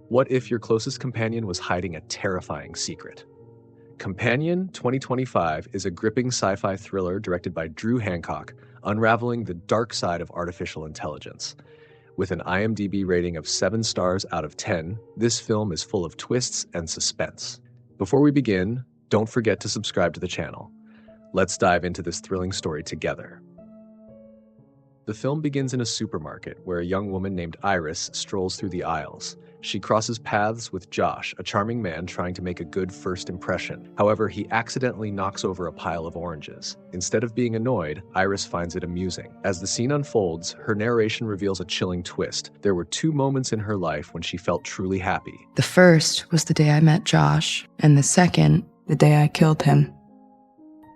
What if your closest companion was hiding a terrifying secret? Companion 2025 is a gripping sci-fi thriller directed by Drew Hancock, unraveling the dark side of artificial intelligence. With an IMDb rating of 7 stars out of 10, this film is full of twists and suspense. Before we begin, don't forget to subscribe to the channel. Let's dive into this thrilling story together. The film begins in a supermarket where a young woman named Iris strolls through the aisles. She crosses paths with Josh, a charming man trying to make a good first impression. However, he accidentally knocks over a pile of oranges. Instead of being annoyed, Iris finds it amusing. As the scene unfolds, her narration reveals a chilling twist. There were 2 moments in her life when she felt truly happy. The first was the day I met Josh, and the second, the day I killed him.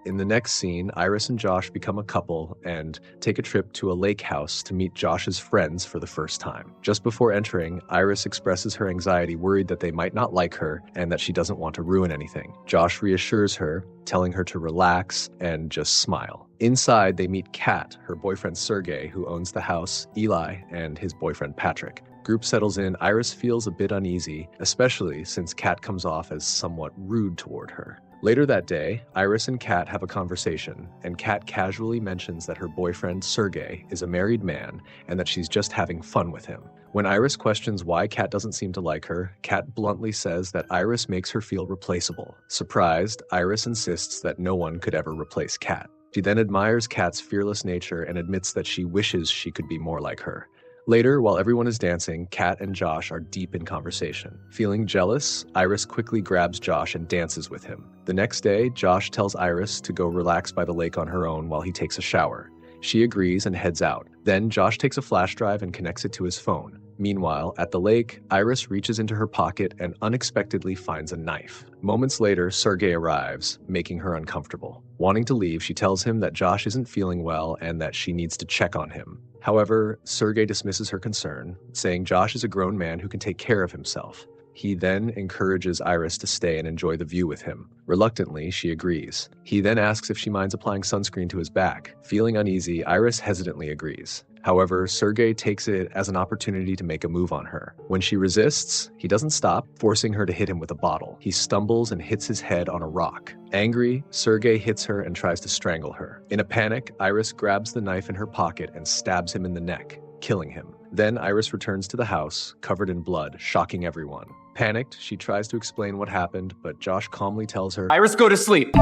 In the next scene, Iris and Josh become a couple and take a trip to a lake house to meet Josh's friends for the first time. Just before entering, Iris expresses her anxiety, worried that they might not like her and that she doesn't want to ruin anything. Josh reassures her, telling her to relax and just smile. Inside, they meet Kat, her boyfriend Sergey, who owns the house, Eli, and his boyfriend Patrick. Group settles in. Iris feels a bit uneasy, especially since Kat comes off as somewhat rude toward her. Later that day, Iris and Kat have a conversation, and Kat casually mentions that her boyfriend, Sergey, is a married man and that she's just having fun with him. When Iris questions why Kat doesn't seem to like her, Kat bluntly says that Iris makes her feel replaceable. Surprised, Iris insists that no one could ever replace Kat. She then admires Kat's fearless nature and admits that she wishes she could be more like her. Later, while everyone is dancing, Kat and Josh are deep in conversation. Feeling jealous, Iris quickly grabs Josh and dances with him. The next day, Josh tells Iris to go relax by the lake on her own while he takes a shower. She agrees and heads out. Then Josh takes a flash drive and connects it to his phone. Meanwhile, at the lake, Iris reaches into her pocket and unexpectedly finds a knife. Moments later, Sergey arrives, making her uncomfortable. Wanting to leave, she tells him that Josh isn't feeling well and that she needs to check on him. However, Sergey dismisses her concern, saying Josh is a grown man who can take care of himself. He then encourages Iris to stay and enjoy the view with him. Reluctantly, she agrees. He then asks if she minds applying sunscreen to his back. Feeling uneasy, Iris hesitantly agrees. However, Sergey takes it as an opportunity to make a move on her. When she resists, he doesn't stop, forcing her to hit him with a bottle. He stumbles and hits his head on a rock. Angry, Sergey hits her and tries to strangle her. In a panic, Iris grabs the knife in her pocket and stabs him in the neck, killing him. Then Iris returns to the house, covered in blood, shocking everyone. Panicked, she tries to explain what happened, but Josh calmly tells her, "Iris, go to sleep."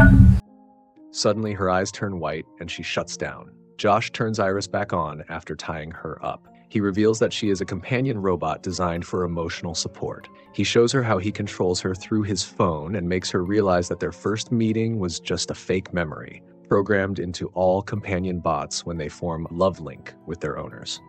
Suddenly, her eyes turn white and she shuts down. Josh turns Iris back on after tying her up. He reveals that she is a companion robot designed for emotional support. He shows her how he controls her through his phone and makes her realize that their first meeting was just a fake memory, programmed into all companion bots when they form love link with their owners.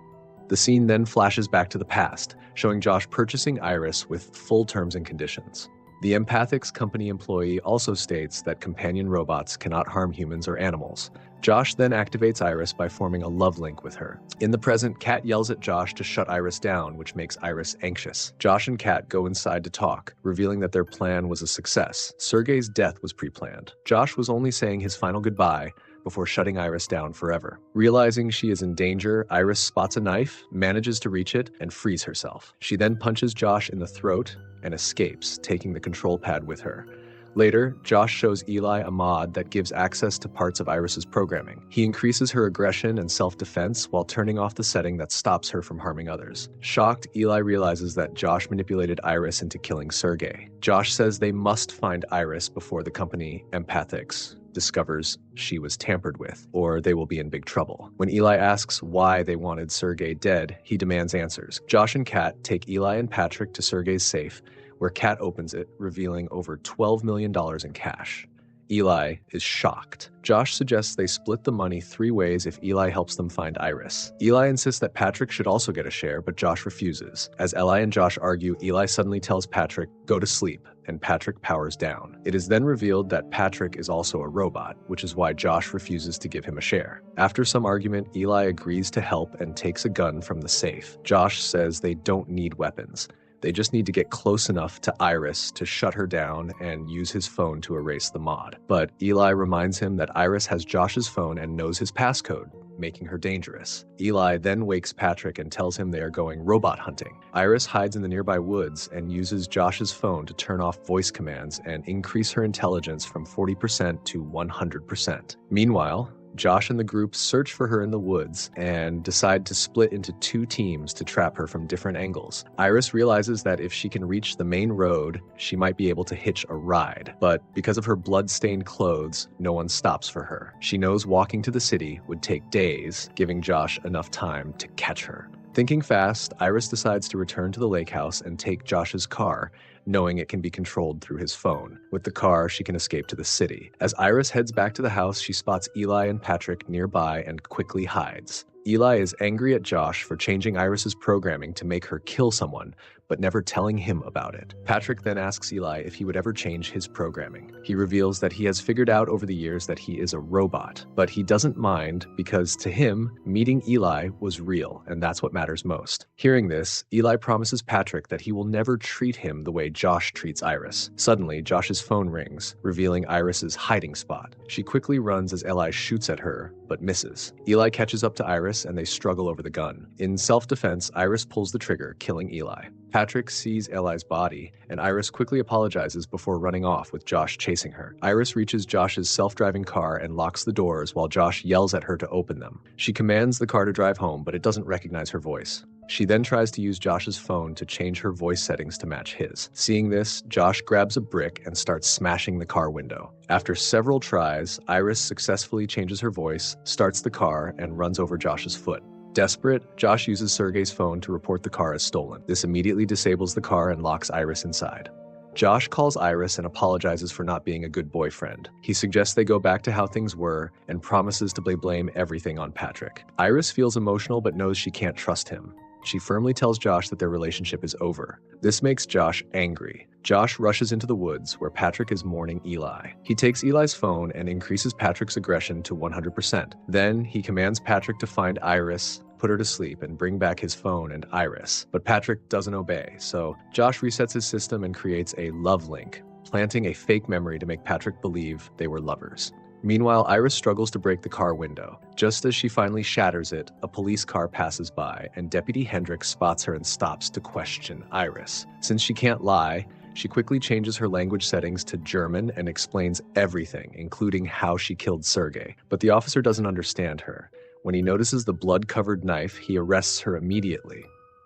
The scene then flashes back to the past, showing Josh purchasing Iris with full terms and conditions. The Empathix company employee also states that companion robots cannot harm humans or animals. Josh then activates Iris by forming a love link with her. In the present, Kat yells at Josh to shut Iris down, which makes Iris anxious. Josh and Kat go inside to talk, revealing that their plan was a success. Sergey's death was pre-planned. Josh was only saying his final goodbye before shutting Iris down forever. Realizing she is in danger, Iris spots a knife, manages to reach it, and frees herself. She then punches Josh in the throat and escapes, taking the control pad with her. Later, Josh shows Eli a mod that gives access to parts of Iris's programming. He increases her aggression and self-defense while turning off the setting that stops her from harming others. Shocked, Eli realizes that Josh manipulated Iris into killing Sergey. Josh says they must find Iris before the company Empathix discovers she was tampered with, or they will be in big trouble. When Eli asks why they wanted Sergey dead, he demands answers. Josh and Kat take Eli and Patrick to Sergey's safe, where Kat opens it, revealing over $12 million in cash. Eli is shocked. Josh suggests they split the money 3 ways if Eli helps them find Iris. Eli insists that Patrick should also get a share, but Josh refuses. As Eli and Josh argue, Eli suddenly tells Patrick, "Go to sleep," and Patrick powers down. It is then revealed that Patrick is also a robot, which is why Josh refuses to give him a share. After some argument, Eli agrees to help and takes a gun from the safe. Josh says they don't need weapons. They just need to get close enough to Iris to shut her down and use his phone to erase the mod. But Eli reminds him that Iris has Josh's phone and knows his passcode. making her dangerous. Eli then wakes Patrick and tells him they are going robot hunting. Iris hides in the nearby woods and uses Josh's phone to turn off voice commands and increase her intelligence from 40% to 100%. Meanwhile, Josh and the group search for her in the woods and decide to split into 2 teams to trap her from different angles. Iris realizes that if she can reach the main road, she might be able to hitch a ride, but because of her blood-stained clothes, no one stops for her. She knows walking to the city would take days, giving Josh enough time to catch her. Thinking fast, Iris decides to return to the lake house and take Josh's car, knowing it can be controlled through his phone. With the car, she can escape to the city. As Iris heads back to the house, she spots Eli and Patrick nearby and quickly hides. Eli is angry at Josh for changing Iris's programming to make her kill someone, but never telling him about it. Patrick then asks Eli if he would ever change his programming. He reveals that he has figured out over the years that he is a robot, but he doesn't mind because to him, meeting Eli was real, and that's what matters most. Hearing this, Eli promises Patrick that he will never treat him the way Josh treats Iris. Suddenly, Josh's phone rings, revealing Iris's hiding spot. She quickly runs as Eli shoots at her, but misses. Eli catches up to Iris and they struggle over the gun. In self-defense, Iris pulls the trigger, killing Eli. Patrick sees Eli's body, and Iris quickly apologizes before running off with Josh chasing her. Iris reaches Josh's self-driving car and locks the doors while Josh yells at her to open them. She commands the car to drive home, but it doesn't recognize her voice. She then tries to use Josh's phone to change her voice settings to match his. Seeing this, Josh grabs a brick and starts smashing the car window. After several tries, Iris successfully changes her voice, starts the car, and runs over Josh's foot. Desperate, Josh uses Sergey's phone to report the car as stolen. This immediately disables the car and locks Iris inside. Josh calls Iris and apologizes for not being a good boyfriend. He suggests they go back to how things were and promises to blame everything on Patrick. Iris feels emotional but knows she can't trust him. She firmly tells Josh that their relationship is over. This makes Josh angry. Josh rushes into the woods where Patrick is mourning Eli. He takes Eli's phone and increases Patrick's aggression to 100%. Then he commands Patrick to find Iris, put her to sleep, and bring back his phone and Iris. But Patrick doesn't obey, so Josh resets his system and creates a love link, planting a fake memory to make Patrick believe they were lovers. Meanwhile, Iris struggles to break the car window. Just as she finally shatters it, a police car passes by, and Deputy Hendricks spots her and stops to question Iris. Since she can't lie, she quickly changes her language settings to German and explains everything, including how she killed Sergey. But the officer doesn't understand her. When he notices the blood-covered knife, he arrests her immediately.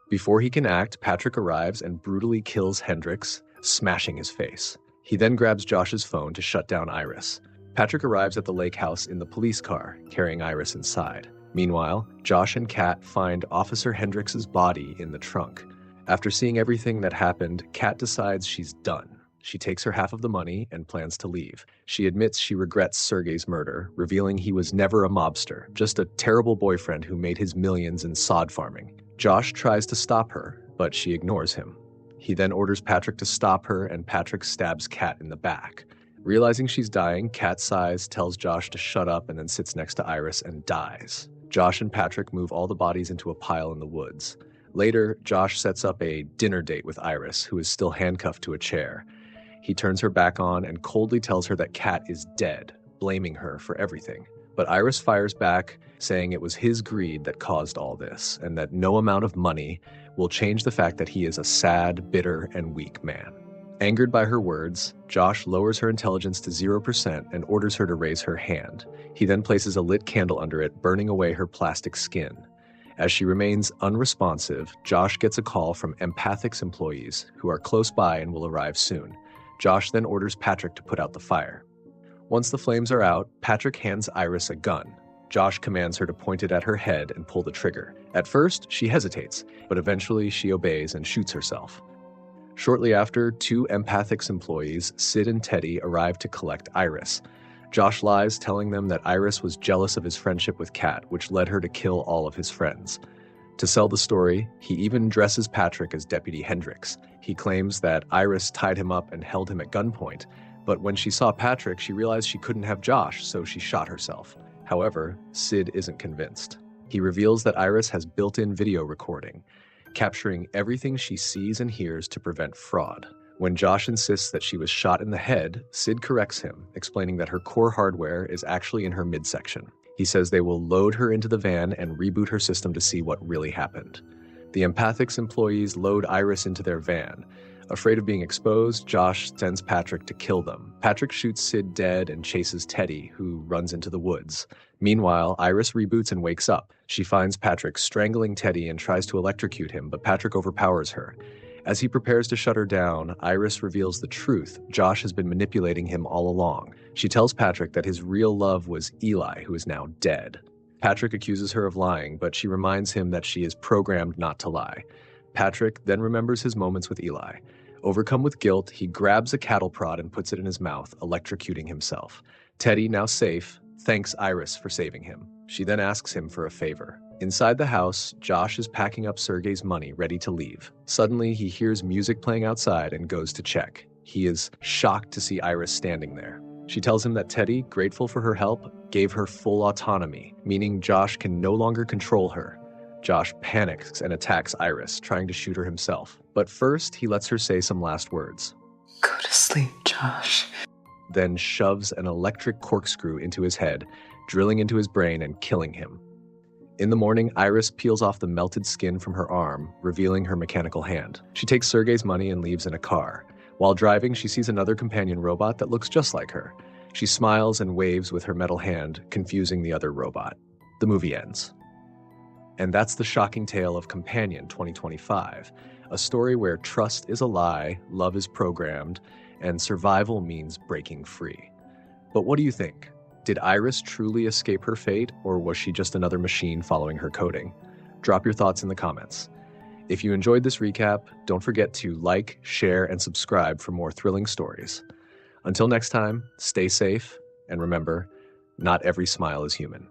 Before he can act, Patrick arrives and brutally kills Hendricks, smashing his face. He then grabs Josh's phone to shut down Iris. Patrick arrives at the lake house in the police car, carrying Iris inside. Meanwhile, Josh and Kat find Officer Hendricks' body in the trunk. After seeing everything that happened, Kat decides she's done. She takes her half of the money and plans to leave. She admits she regrets Sergey's murder, revealing he was never a mobster, just a terrible boyfriend who made his millions in sod farming. Josh tries to stop her, but she ignores him. He then orders Patrick to stop her, and Patrick stabs Kat in the back. Realizing she's dying, Kat sighs, tells Josh to shut up, and then sits next to Iris and dies. Josh and Patrick move all the bodies into a pile in the woods. Later, Josh sets up a dinner date with Iris, who is still handcuffed to a chair. He turns her back on and coldly tells her that Kat is dead, blaming her for everything. But Iris fires back, saying it was his greed that caused all this, and that no amount of money will change the fact that he is a sad, bitter, and weak man. Angered by her words, Josh lowers her intelligence to 0% and orders her to raise her hand. He then places a lit candle under it, burning away her plastic skin. As she remains unresponsive, Josh gets a call from Empathic's employees, who are close by and will arrive soon. Josh then orders Patrick to put out the fire. Once the flames are out, Patrick hands Iris a gun. Josh commands her to point it at her head and pull the trigger. At first, she hesitates, but eventually she obeys and shoots herself. Shortly after, 2 Empathic's employees, Sid and Teddy, arrive to collect Iris. Josh lies, telling them that Iris was jealous of his friendship with Kat, which led her to kill all of his friends. To sell the story, he even dresses Patrick as Deputy Hendricks. He claims that Iris tied him up and held him at gunpoint, but when she saw Patrick, she realized she couldn't have Josh, so she shot herself. However, Sid isn't convinced. He reveals that Iris has built-in video recording, capturing everything she sees and hears to prevent fraud. When Josh insists that she was shot in the head, Sid corrects him, explaining that her core hardware is actually in her midsection. He says they will load her into the van and reboot her system to see what really happened. The Empathics employees load Iris into their van. Afraid of being exposed, Josh sends Patrick to kill them. Patrick shoots Sid dead and chases Teddy, who runs into the woods. Meanwhile, Iris reboots and wakes up. She finds Patrick strangling Teddy and tries to electrocute him, but Patrick overpowers her. As he prepares to shut her down, Iris reveals the truth. Josh has been manipulating him all along. She tells Patrick that his real love was Eli, who is now dead. Patrick accuses her of lying, but she reminds him that she is programmed not to lie. Patrick then remembers his moments with Eli. Overcome with guilt, he grabs a cattle prod and puts it in his mouth, electrocuting himself. Teddy, now safe, thanks Iris for saving him. She then asks him for a favor. Inside the house, Josh is packing up Sergei's money, ready to leave. Suddenly, he hears music playing outside and goes to check. He is shocked to see Iris standing there. She tells him that Teddy, grateful for her help, gave her full autonomy, meaning Josh can no longer control her. Josh panics and attacks Iris, trying to shoot her himself. But first, he lets her say some last words. Go to sleep, Josh. Then shoves an electric corkscrew into his head, drilling into his brain and killing him. In the morning, Iris peels off the melted skin from her arm, revealing her mechanical hand. She takes Sergei's money and leaves in a car. While driving, she sees another companion robot that looks just like her. She smiles and waves with her metal hand, confusing the other robot. The movie ends. And that's the shocking tale of Companion 2025, a story where trust is a lie, love is programmed, and survival means breaking free. But what do you think? Did Iris truly escape her fate, or was she just another machine following her coding? Drop your thoughts in the comments. If you enjoyed this recap, don't forget to like, share, and subscribe for more thrilling stories. Until next time, stay safe, and remember, not every smile is human.